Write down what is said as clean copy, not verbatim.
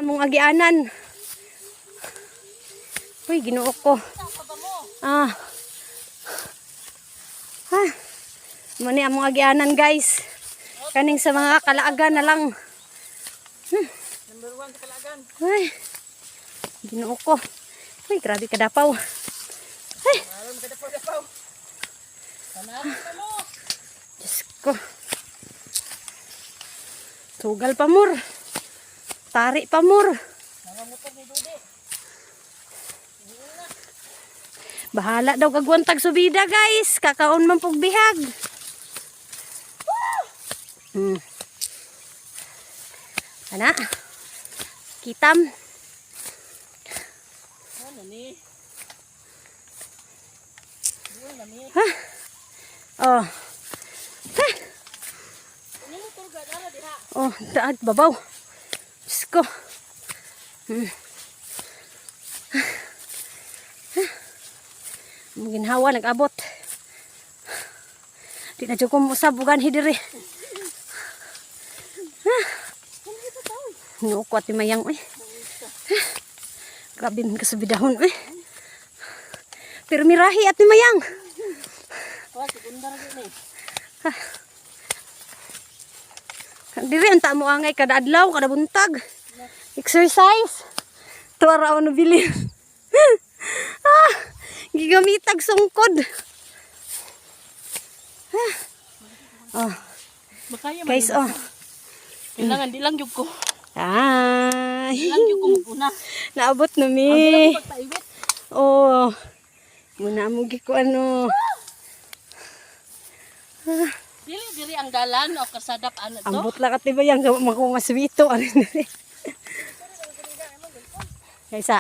among agianan. Uy, Ginoo ko. Muni among agianan, guys. Kaning sa mga kalaagan na lang. Number 1 sa kalaagan. Ay, Ginoo ko. Uy, grabe kadapaw. Ay, Maram kadapaw. Tanahan pa mo. Diyos ko. Sugal pa mur. Tari pa mur. Naramotor ni Dudi. Bahala daw kagwantag subida, guys. Kakaon man pug bihag. Ana. Kitam. Ano ni? Ano ni? Ha? Oh. Ha? Ano mo turga dara diha? Oh, daag babaw. Diyos ko. Ginhawa nag-abot. Di na dyan ko musabugan hidiri. Nuko at mayang. Grabe man kasabidahon. Pero mirahi at mayang. Wala segunda ra ni. Diri ang tamo angay kada adlaw, kada buntag. Exercise. Tuwa na bilin. Gigamitag sungkod. Guys, Kailangan di lang jud ko. Ay. Di lang jud ko muguna. Naabot na mi. Di lang ko pagpaiwit. Oh. Muna mo gi ko ano. Dili ang dalan o kasadap ano to. Ambot lang at iba yang makumaswito. Ano na rin. Kaysa.